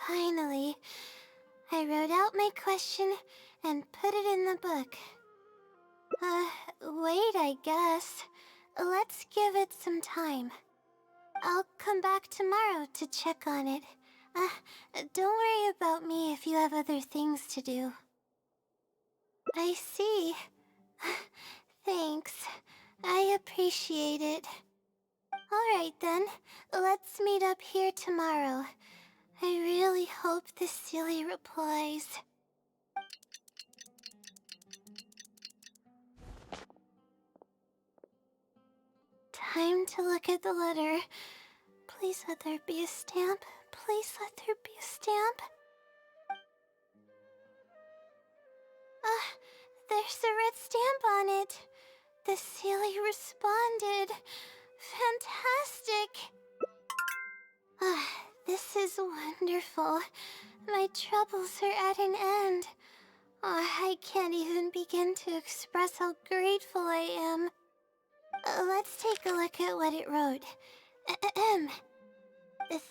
Finally, I wrote out my question and put it in the book. Wait, I guess. Let's give it some time. I'll come back tomorrow to check on it. Don't worry about me if you have other things to do. I see. Thanks. I appreciate it. Alright then, let's meet up here tomorrow. I really hope the silly replies. Time to look at the letter. Please let there be a stamp. Please let there be a stamp. There's a red stamp on it. The silly responded. Fantastic. This is wonderful. My troubles are at an end. I can't even begin to express how grateful I am. Let's take a look at what it wrote.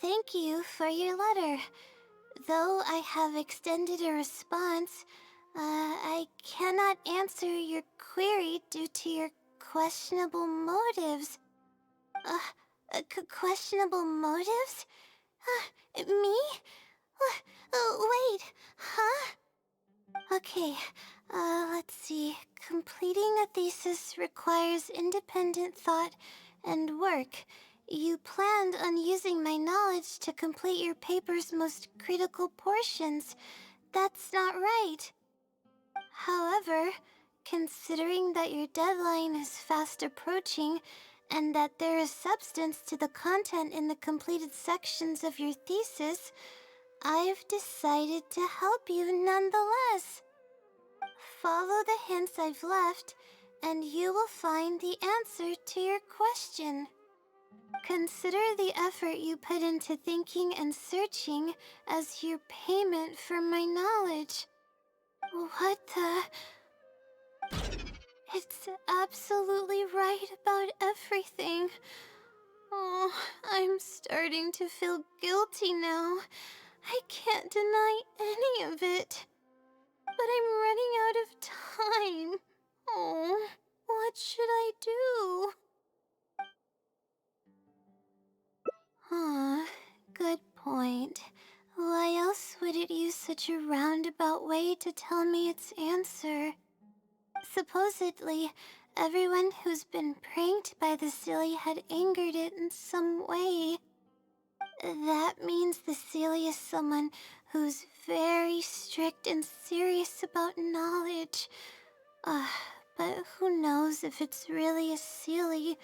Thank you for your letter. Though I have extended a response, I cannot answer your query due to your questionable motives. Questionable motives? Me? Wait, huh? Okay, let's see. Completing a thesis requires independent thought and work. You planned on using my knowledge to complete your paper's most critical portions. That's not right. However, considering that your deadline is fast approaching, and that there is substance to the content in the completed sections of your thesis, I've decided to help you nonetheless. Follow the hints I've left, and you will find the answer to your question. Consider the effort you put into thinking and searching as your payment for my knowledge. What the... It's absolutely right about everything. Oh, I'm starting to feel guilty now. I can't deny any of it. But I'm running out of time. Oh, what should I do? Good point. Why else would it use such a roundabout way to tell me its answer? Supposedly, everyone who's been pranked by the silly had angered it in some way. That means the silly is someone who's very strict and serious about knowledge. But who knows if it's really a silly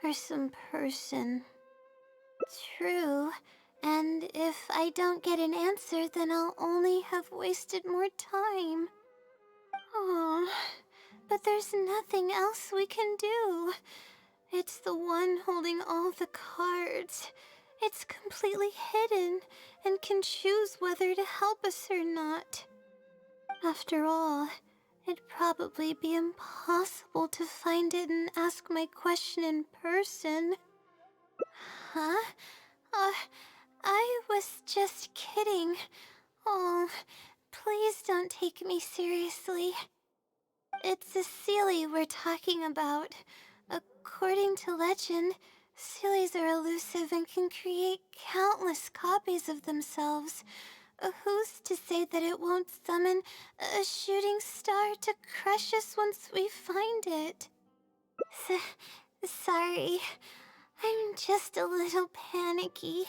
or some person. True, and if I don't get an answer, then I'll only have wasted more time. But there's nothing else we can do. It's the one holding all the cards. It's completely hidden and can choose whether to help us or not. After all, it'd probably be impossible to find it and ask my question in person. Huh? I was just kidding. Oh, please don't take me seriously. It's a silly we're talking about. According to legend, sillies are elusive and can create countless copies of themselves. Who's to say that it won't summon a shooting star to crush us once we find it? Sorry. I'm just a little panicky.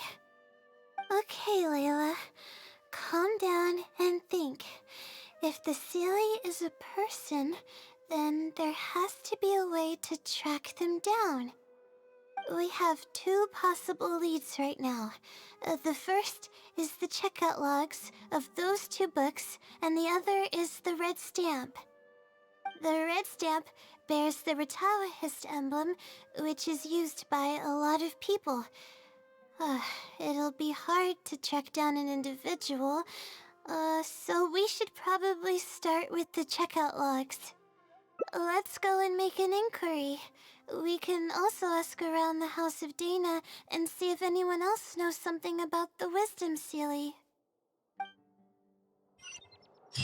Okay, Layla. Calm down and think. If the silly is a person, then there has to be a way to track them down. We have two possible leads right now. The first is the checkout logs of those two books, and the other is the red stamp. The red stamp bears the Retawahist emblem, which is used by a lot of people. It'll be hard to track down an individual, so we should probably start with the checkout logs. Let's go and make an inquiry. We can also ask around the House of Dana and see if anyone else knows something about the Wisdom Sealy. Oh,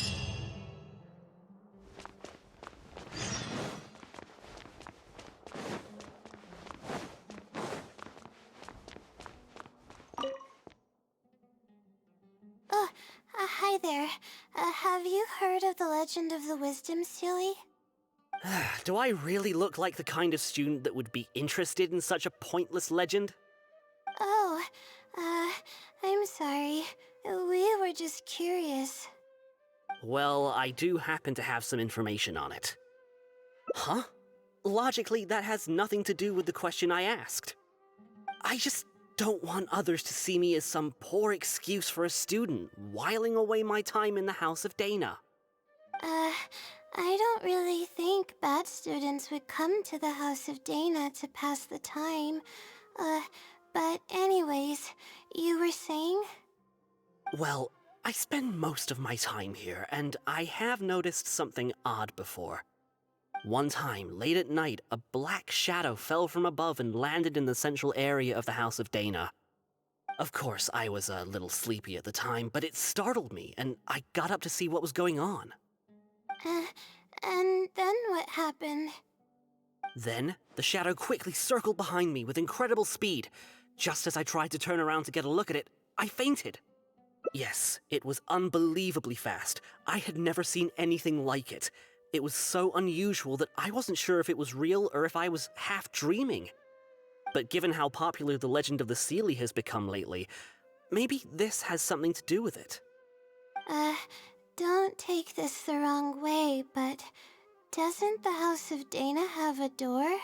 hi there. Have you heard of the legend of the Wisdom Sealy? Do I really look like the kind of student that would be interested in such a pointless legend? Oh, I'm sorry. We were just curious. Well, I do happen to have some information on it. Huh? Logically, that has nothing to do with the question I asked. I just don't want others to see me as some poor excuse for a student whiling away my time in the House of Dana. I don't really think bad students would come to the House of Dana to pass the time. But anyways, you were saying? Well, I spend most of my time here, and I have noticed something odd before. One time, late at night, a black shadow fell from above and landed in the central area of the House of Dana. Of course, I was a little sleepy at the time, but it startled me, and I got up to see what was going on. And then what happened? Then, the shadow quickly circled behind me with incredible speed. Just as I tried to turn around to get a look at it, I fainted. Yes, it was unbelievably fast. I had never seen anything like it. It was so unusual that I wasn't sure if it was real or if I was half dreaming. But given how popular the legend of the Sealy has become lately, maybe this has something to do with it. Don't take this the wrong way, but doesn't the House of Dana have a door?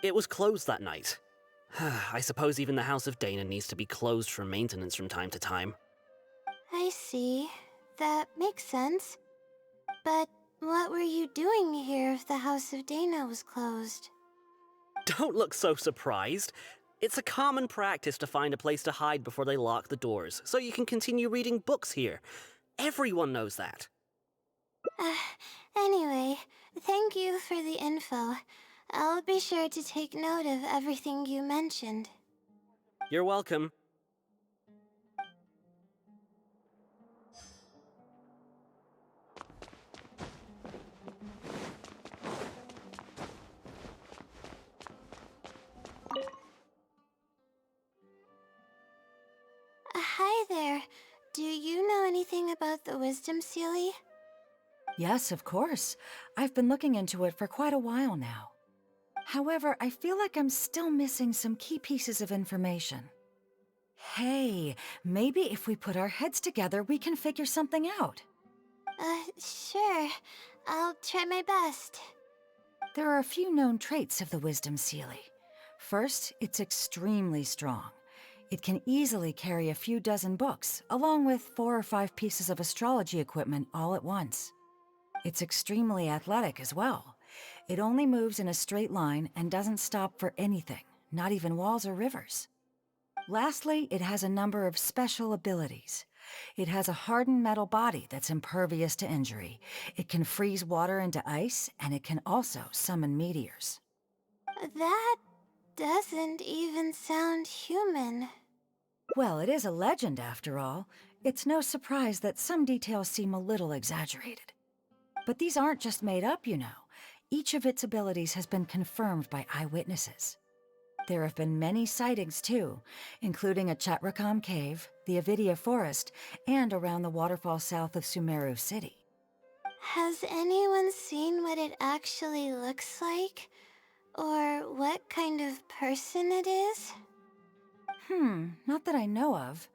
It was closed that night. I suppose even the House of Dana needs to be closed for maintenance from time to time. I see. That makes sense. But what were you doing here if the House of Dana was closed? Don't look so surprised. It's a common practice to find a place to hide before they lock the doors, so you can continue reading books here. Everyone knows that. Anyway, thank you for the info. I'll be sure to take note of everything you mentioned. You're welcome. Hi there. Do you know anything about the Wisdom Sealy? Yes, of course. I've been looking into it for quite a while now. However, I feel like I'm still missing some key pieces of information. Hey, maybe if we put our heads together, we can figure something out. Sure. I'll try my best. There are a few known traits of the Wisdom Sealy. First, it's extremely strong. It can easily carry a few dozen books, along with 4 or 5 pieces of astrology equipment all at once. It's extremely athletic as well. It only moves in a straight line and doesn't stop for anything, not even walls or rivers. Lastly, it has a number of special abilities. It has a hardened metal body that's impervious to injury. It can freeze water into ice, and it can also summon meteors. That doesn't even sound human. Well, it is a legend after all. It's no surprise that some details seem a little exaggerated. But these aren't just made up, you know. Each of its abilities has been confirmed by eyewitnesses. There have been many sightings too, including at Chatrakam Cave, the Avidia Forest, and around the waterfall south of Sumeru City. Has anyone seen what it actually looks like? Or what kind of person it is? Not that I know of.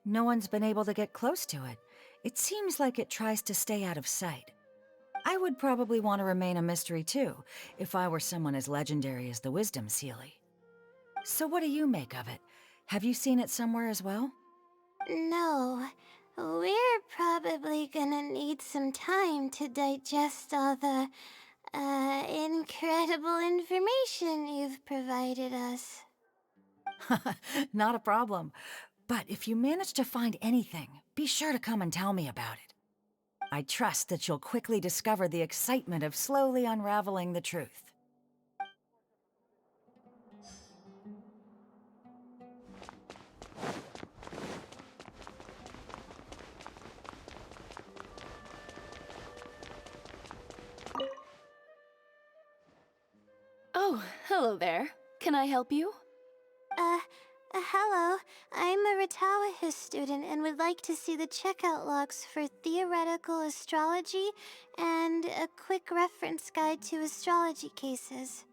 No one's been able to get close to it. It seems like it tries to stay out of sight. I would probably want to remain a mystery too, if I were someone as legendary as the Wisdom Sealy. So what do you make of it? Have you seen it somewhere as well? No. We're probably gonna need some time to digest all the, incredible information you've provided us. Not a problem. But if you manage to find anything, be sure to come and tell me about it. I trust that you'll quickly discover the excitement of slowly unraveling the truth. Oh, hello there. Can I help you? Hello. I'm a Ratawahis student and would like to see the checkout logs for theoretical astrology and a quick reference guide to astrology cases.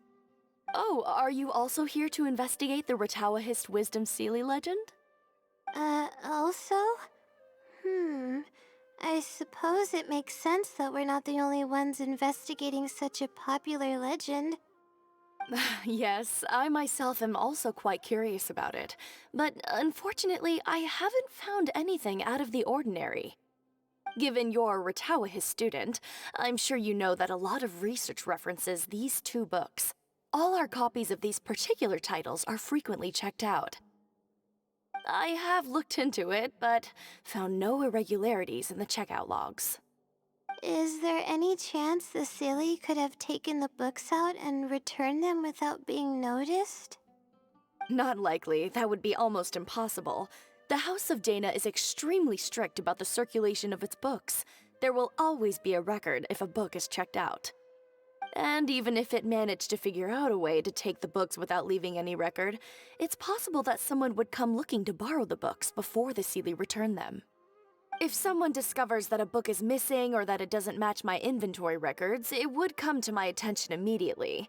Oh, are you also here to investigate the Ratawahist Wisdom Sealy legend? Also? I suppose it makes sense that we're not the only ones investigating such a popular legend. Yes, I myself am also quite curious about it, but unfortunately, I haven't found anything out of the ordinary. Given you're a Ratawahist student, I'm sure you know that a lot of research references these two books. All our copies of these particular titles are frequently checked out. I have looked into it, but found no irregularities in the checkout logs. Is there any chance the Silly could have taken the books out and returned them without being noticed? Not likely. That would be almost impossible. The House of Dana is extremely strict about the circulation of its books. There will always be a record if a book is checked out. And even if it managed to figure out a way to take the books without leaving any record, it's possible that someone would come looking to borrow the books before the Sealy returned them. If someone discovers that a book is missing or that it doesn't match my inventory records, it would come to my attention immediately.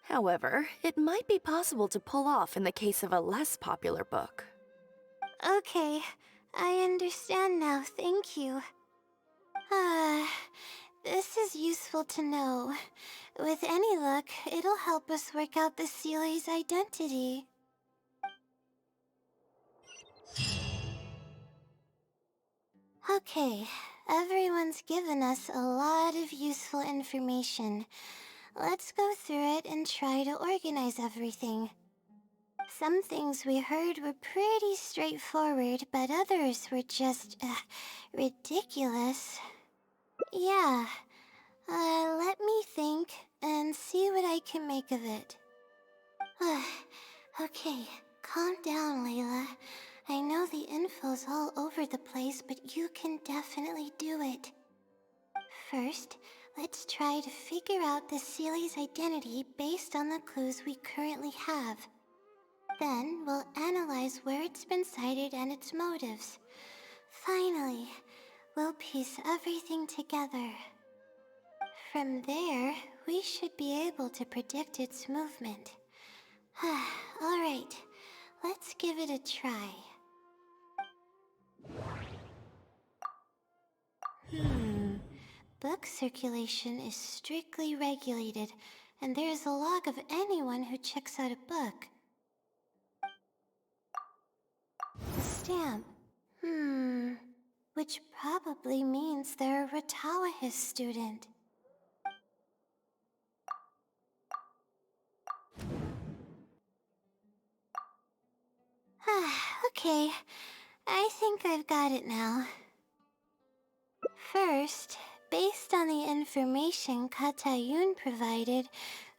However, it might be possible to pull off in the case of a less popular book. Okay, I understand now, thank you. This is useful to know. With any luck, it'll help us work out the Sealy's identity. Okay, everyone's given us a lot of useful information. Let's go through it and try to organize everything. Some things we heard were pretty straightforward, but others were just, ridiculous. Yeah, let me think and see what I can make of it. Okay, calm down, Layla. I know the info's all over the place, but you can definitely do it. First, let's try to figure out the Sealy's identity based on the clues we currently have. Then, we'll analyze where it's been sighted and its motives. Finally, we'll piece everything together. From there, we should be able to predict its movement. Alright, let's give it a try. Book circulation is strictly regulated, and there is a log of anyone who checks out a book. A stamp. Which probably means they're a Ratawahis student. Okay, I think I've got it now. First, based on the information Katayun provided,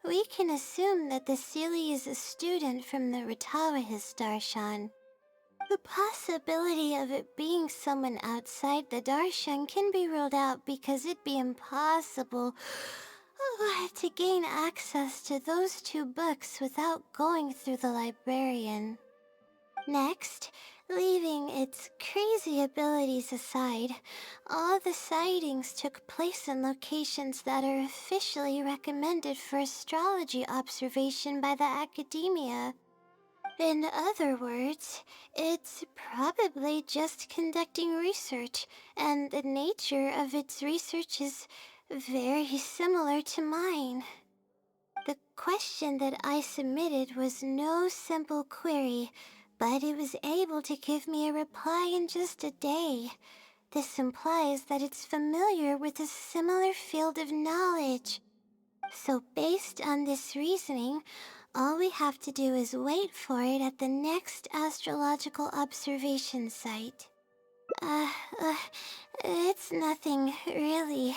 we can assume that the Sealy is a student from the Ratawahis Darshan. The possibility of it being someone outside the Darshan can be ruled out because it'd be impossible to gain access to those two books without going through the librarian. Next, leaving its crazy abilities aside, all the sightings took place in locations that are officially recommended for astrology observation by the academia. In other words, it's probably just conducting research, and the nature of its research is very similar to mine. The question that I submitted was no simple query, but it was able to give me a reply in just a day. This implies that it's familiar with a similar field of knowledge. So based on this reasoning, all we have to do is wait for it at the next astrological observation site. It's nothing, really.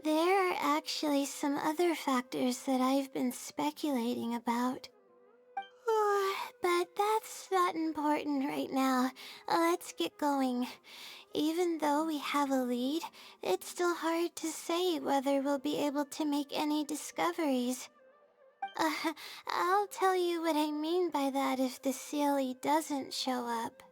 There are actually some other factors that I've been speculating about. But that's not important right now. Let's get going. Even though we have a lead, it's still hard to say whether we'll be able to make any discoveries. I'll tell you what I mean by that if the Sealy doesn't show up.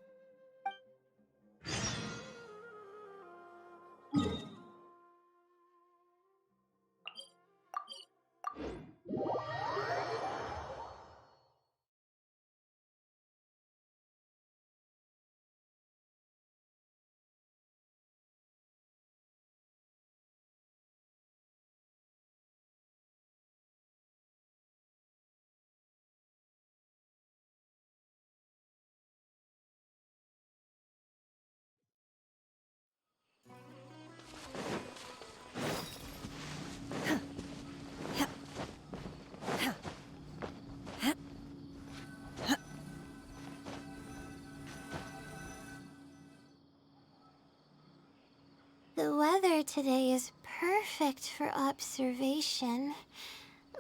The weather today is perfect for observation.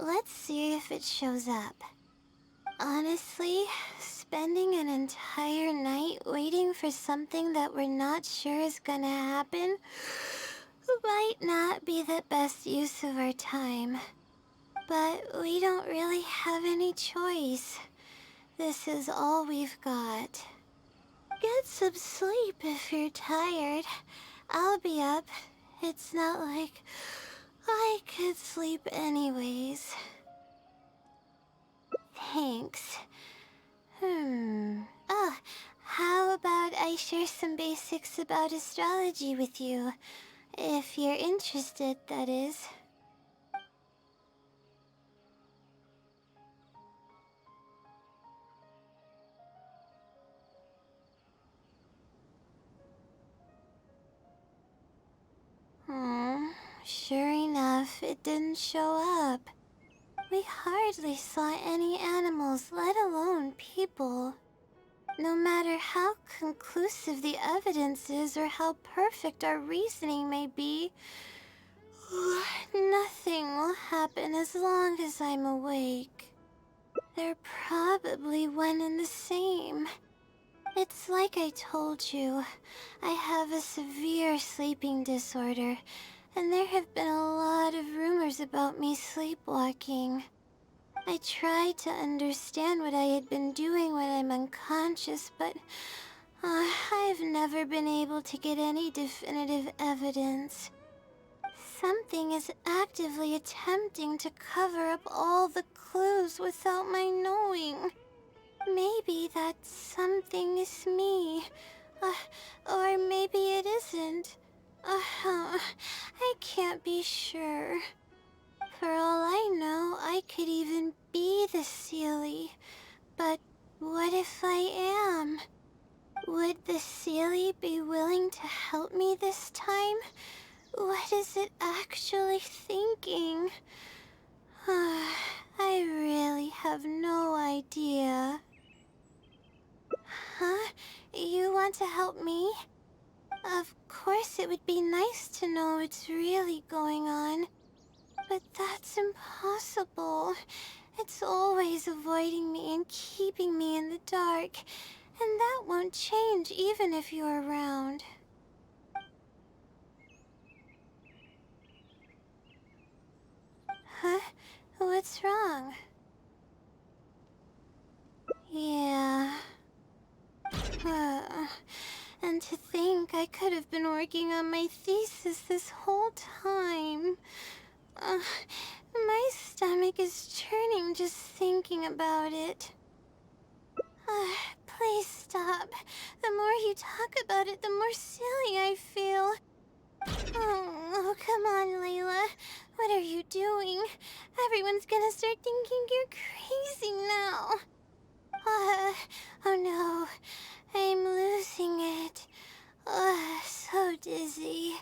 Let's see if it shows up. Honestly, spending an entire night waiting for something that we're not sure is gonna happen might not be the best use of our time. But we don't really have any choice. This is all we've got. Get some sleep if you're tired. I'll be up. It's not like I could sleep anyways. Thanks. Oh, how about I share some basics about astrology with you? If you're interested, that is. Sure enough, it didn't show up. We hardly saw any animals, let alone people. No matter how conclusive the evidence is or how perfect our reasoning may be, nothing will happen as long as I'm awake. They're probably one and the same. It's like I told you, I have a severe sleeping disorder, and there have been a lot of rumors about me sleepwalking. I tried to understand what I had been doing when I'm unconscious, but I've never been able to get any definitive evidence. Something is actively attempting to cover up all the clues without my knowing. Maybe that something is me. Or maybe it isn't. I can't be sure. For all I know, I could even be the Sealy. But what if I am? Would the Sealy be willing to help me this time? What is it actually thinking? I really have no idea. Huh? You want to help me? Of course it would be nice to know what's really going on. But that's impossible. It's always avoiding me and keeping me in the dark. And that won't change even if you're around. Huh? What's wrong? Yeah. And to think I could have been working on my thesis this whole time. My stomach is churning just thinking about it. Please stop. The more you talk about it, the more silly I feel. Oh, come on, Layla. What are you doing? Everyone's gonna start thinking you're crazy now. Oh no. I'm losing it. So dizzy.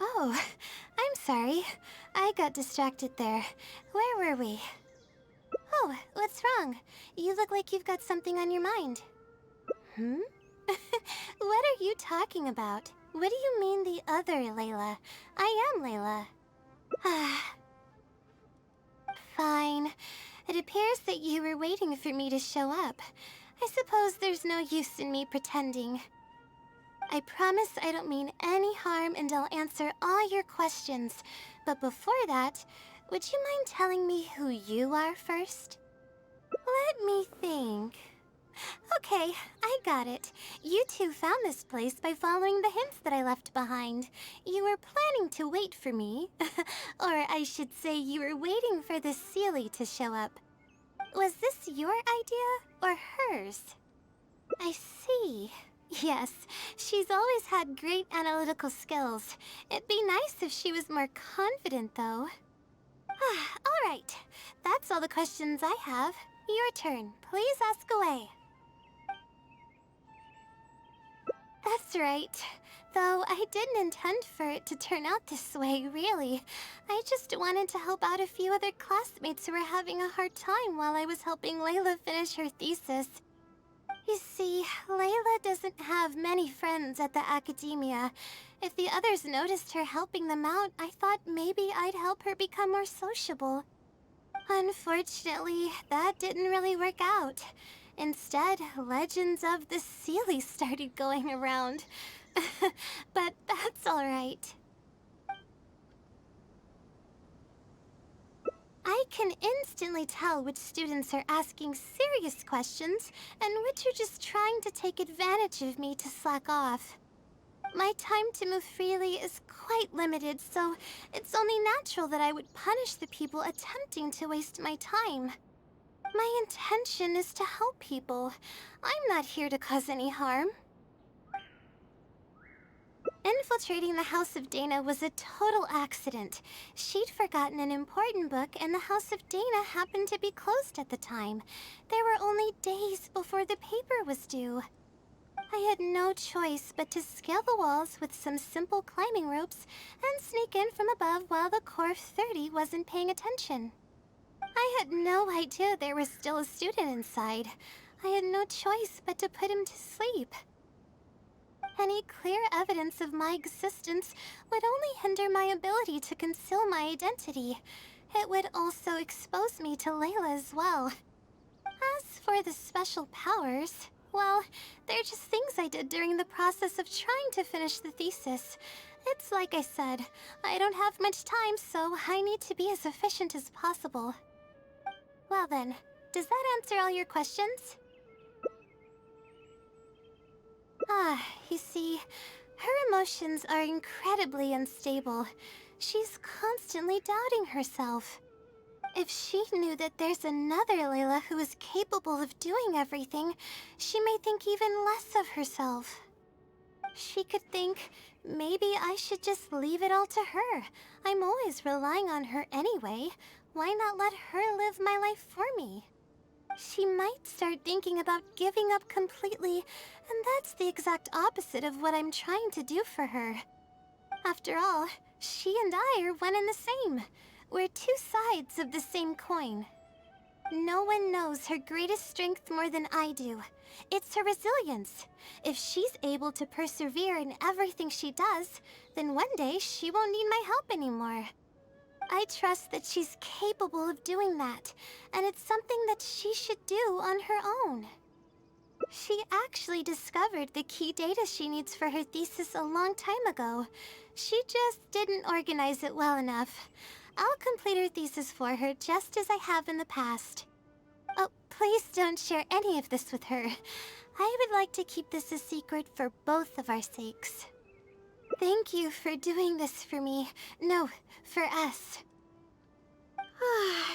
Oh, I'm sorry. I got distracted there. Where were we? Oh, what's wrong? You look like you've got something on your mind. What are you talking about? What do you mean the other Layla? I am Layla. Fine. It appears that you were waiting for me to show up. I suppose there's no use in me pretending. I promise I don't mean any harm and I'll answer all your questions. But before that, would you mind telling me who you are first? Let me think. Okay, I got it. You two found this place by following the hints that I left behind. You were planning to wait for me. Or I should say you were waiting for the Seelie to show up. Was this your idea or hers? I see. Yes, she's always had great analytical skills. It'd be nice if she was more confident, though. All right, that's all the questions I have. Your turn. Please ask away. That's right. Though I didn't intend for it to turn out this way, really. I just wanted to help out a few other classmates who were having a hard time while I was helping Layla finish her thesis. You see, Layla doesn't have many friends at the academia. If the others noticed her helping them out, I thought maybe I'd help her become more sociable. Unfortunately, that didn't really work out. Instead, legends of the Seelie started going around. But that's alright. I can instantly tell which students are asking serious questions and which are just trying to take advantage of me to slack off. My time to move freely is quite limited, so it's only natural that I would punish the people attempting to waste my time. My intention is to help people. I'm not here to cause any harm. Infiltrating the House of Dana was a total accident. She'd forgotten an important book, and the House of Dana happened to be closed at the time. There were only days before the paper was due. I had no choice but to scale the walls with some simple climbing ropes and sneak in from above while the Core 30 wasn't paying attention. I had no idea there was still a student inside. I had no choice but to put him to sleep. Any clear evidence of my existence would only hinder my ability to conceal my identity. It would also expose me to Layla as well. As for the special powers, well, they're just things I did during the process of trying to finish the thesis. It's like I said, I don't have much time, so I need to be as efficient as possible. Well then, does that answer all your questions? You see, her emotions are incredibly unstable. She's constantly doubting herself. If she knew that there's another Layla who is capable of doing everything, she may think even less of herself. She could think, maybe I should just leave it all to her. I'm always relying on her anyway. Why not let her live my life for me? She might start thinking about giving up completely, and that's the exact opposite of what I'm trying to do for her. After all, she and I are one and the same. We're two sides of the same coin. No one knows her greatest strength more than I do. It's her resilience. If she's able to persevere in everything she does, then one day she won't need my help anymore. I trust that she's capable of doing that, and it's something that she should do on her own. She actually discovered the key data she needs for her thesis a long time ago. She just didn't organize it well enough. I'll complete her thesis for her just as I have in the past. Oh, please don't share any of this with her. I would like to keep this a secret for both of our sakes. Thank you for doing this for me. No, for us.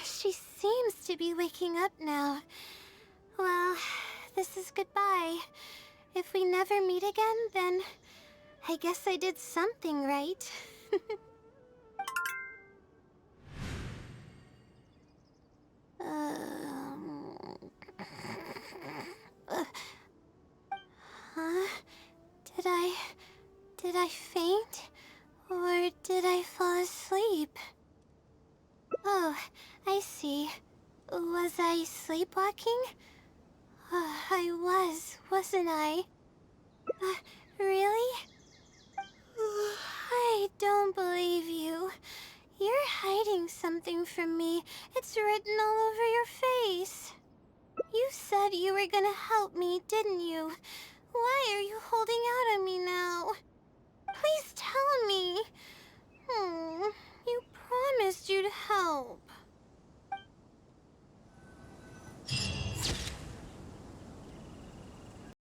She seems to be waking up now. Well, this is goodbye. If we never meet again, then I guess I did something right. Huh? Did I faint? Or did I fall asleep? Oh, I see. Was I sleepwalking? I wasn't I? Really? I don't believe you. You're hiding something from me. It's written all over your face. You said you were gonna help me, didn't you? Why are you holding out on me now? Please tell me. You promised you'd help.